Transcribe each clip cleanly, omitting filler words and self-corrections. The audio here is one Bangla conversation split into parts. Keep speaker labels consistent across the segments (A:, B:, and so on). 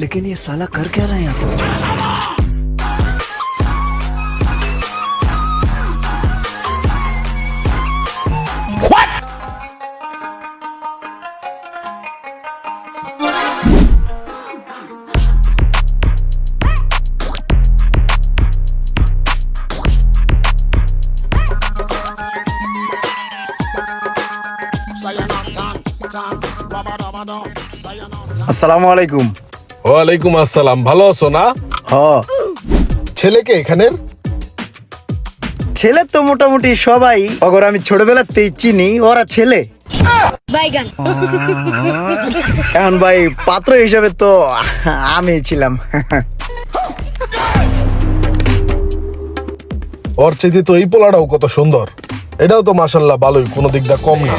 A: लेकिन ये साला कर क्या रहा है यहाँ पे?
B: আসসালামু আলাইকুম।
C: ওয়ালাইকুম আসসালাম। ভালো আছো না?
B: হ,
C: ছেলেকে এখানের?
B: ছেলে তো মোটামুটি সবাই, অগর আমি ছোটবেলাতেই চিনি, ওরা ছেলে।
D: বাইগান।
B: এখন ভাই পাত্র হিসাবে তো আমি ছিলাম।
C: ওর চাইতে তো এই পোলাটাও কত সুন্দর। এটাও তো মাশাল্লাহ ভালোই, কোনো দিক দিয়ে কম না।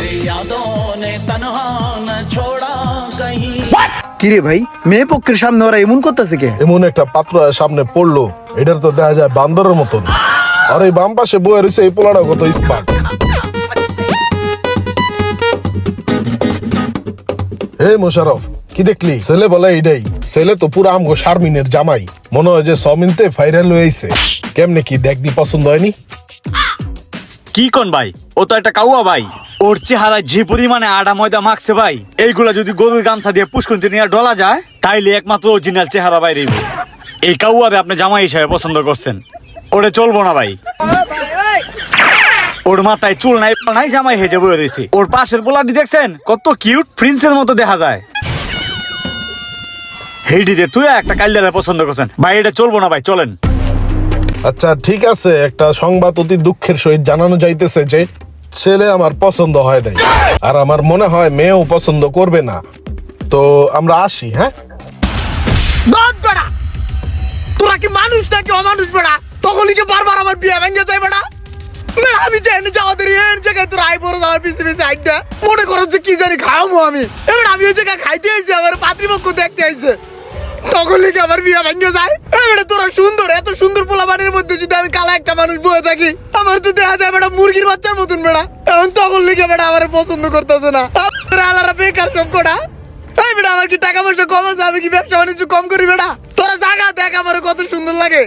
B: কিরে ভাই, মেয়ে পক্ষের সামনে ওরা এমন করতেছে কে?
C: এমন একটা পাত্র সামনে পড়লো, এটার তো দেখা যায় বান্দরের মতন। আর এই বাম পাশে বয়ে রয়েছে এই পোলাটাও কত স্মার্ট। এই মোশারফ, কি দেখলি? ছেলে বলে এইটাই। ছেলে তো পুরো আমগো শারমিনের জামাই, মনে হয় যে সমিনতে ফাইরাল হয়েছে। কেমনে কি দেখদি পছন্দ হয়নি?
E: কি কোন ভাই, ও তো একটা কাউয়া ভাই। ওর চেহারা যে পরিমাণে আডা ময়দা মাখছে ভাই, এইগুলা যদি গরুর গামছা দিয়ে পুষ্কুন্তি নিয়ে ডলা যায়, তাইলে একমাত্র অরিজিনাল চেহারা বাইরে হইব। এই কাউয়ারে আপনি জামাই হিসাবে পছন্দ করছেন, ওরে চলবো না ভাই। ওর মাথায় চুল নাই, নাই জামাই হেজে বয়ে দিয়েছি। ওর পাশের পোলাটি দেখছেন কত কিউট, প্রিন্সের মতো দেখা যায়। হেডিতে তুই একটা কাল্লারে পছন্দ করছেন ভাই, এটা চলবো না ভাই, চলেন।
C: আচ্ছা ঠিক আছে, একটা সংবাদ অতি দুঃখের সহিত জানানো যাইতেছে যে ছেলে আমার পছন্দ হয় নাই, আর আমার মনে হয় মেয়েও পছন্দ করবে না। তো আমরা আসি। হ্যাঁ,
B: তোরা কি মানুষ নাকি অমানুষ বেড়া? তখনই যে বারবার আমার বিয়ে ভেঙে যায় বেড়া। আমি জানি যে আমাদের এই জায়গায় তোর আই বড় আমার পিছে পিছে আইডা মনে করো যে কি জানি খাওয়াবো আমি। এবার আমি ওই জায়গায় খাইতে আইছি, আমার পাত্রীপক্ষ দেখতে আইছে, তখন লিখে আমার বিয়ে ভেঙে যায়। এবারে তোরা সুন্দর, এত সুন্দর পোলাপানের মধ্যে যদি আমি কালা একটা মানুষ বয়ে থাকি, আমার তো দেখা যায় বেটা মুরগির বাচ্চার মতন বেড়া। এখন তখন লিখে বেটা আমার পছন্দ করতেছে না। আলারা বেকার সব কটা। এই বেটা আমার কি টাকা পয়সা কম আছে, আমি কি ব্যবসা বাণিজ্য কম করি বেটা? তোরা জায়গা দেখ আমার কত সুন্দর লাগে।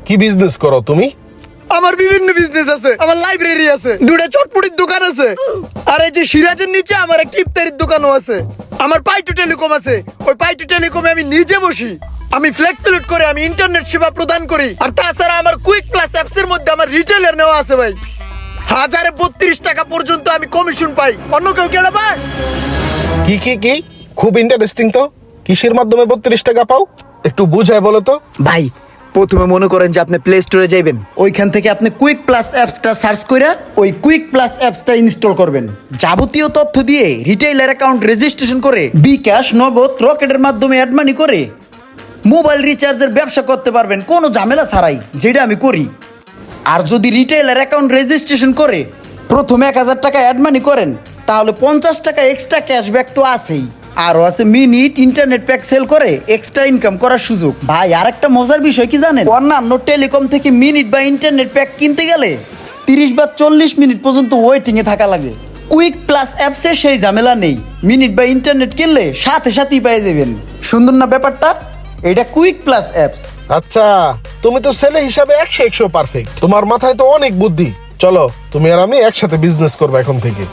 C: কি বিজনেস করো তুমি?
B: আমার বিভিন্ন বিজনেস আছে, আমার লাইব্রেরি আছে, দুটো চটপটির দোকান আছে, আর এই যে সিরাজের নিচে আমার একটা ইফতারির দোকানও আছে। আমার পাইটু টেলিকম আছে, ওই পাইটু টেলিকমে আমি নিজে বসি, আমি ফ্লেক্সিলোড করে আমি ইন্টারনেট সেবা প্রদান করি। আর তাছাড়া আমার কুইক প্লাস অ্যাপস এর মধ্যে আমার রিটেলার নেওয়া আছে ভাই। 1032 টাকা পর্যন্ত আমি কমিশন পাই, অন্য কেউ কেন পায়?
C: কি কি কি খুব ইন্টারেস্টিং তো। কিসের মাধ্যমে 32 টাকা পাও, একটু বুঝায় বলো তো।
B: ভাই প্রথমে মনে করেন যে আপনি প্লে স্টোরে যাইবেন, ওইখান থেকে আপনি কুইক প্লাস অ্যাপসটা সার্চ করে ওই কুইক প্লাস অ্যাপসটা ইনস্টল করবেন। যাবতীয় তথ্য দিয়ে রিটেইলার অ্যাকাউন্ট রেজিস্ট্রেশন করে বিকাশ, নগদ, রকেটের মাধ্যমে অ্যাড মানি করে মোবাইল রিচার্জের ব্যবসা করতে পারবেন কোনো ঝামেলা ছাড়াই, যেটা আমি করি। আর যদি রিটেইলার অ্যাকাউন্ট রেজিস্ট্রেশন করে প্রথমে 1000 টাকা অ্যাড মানি করেন, তাহলে 50 টাকা এক্সট্রা ক্যাশব্যাক তো আছেই, আরও আছে মিনিট ইন্টারনেট প্যাক সেল করে এক্সট্রা ইনকাম করার সুযোগ। ভাই আরেকটা মজার বিষয় কি জানেন? অন্যান্য টেলিকম থেকে মিনিট বা ইন্টারনেট প্যাক কিনতে গেলে 30 বা 40 মিনিট পর্যন্ত ওয়েটিংয়ে থাকা লাগে। কুইক প্লাস অ্যাপসে সেই ঝামেলা নেই, মিনিট বা ইন্টারনেট কিনলে সাথে সাথেই পেয়ে যাবেন। সুন্দর না ব্যাপারটা? এটা কুইক প্লাস অ্যাপস।
C: আচ্ছা, তুমি তো ছেলে হিসাবে 100 পারফেক্ট, তোমার মাথায় তো অনেক বুদ্ধি। চলো তুমি আর আমি একসাথে বিজনেস করবো এখন থেকে।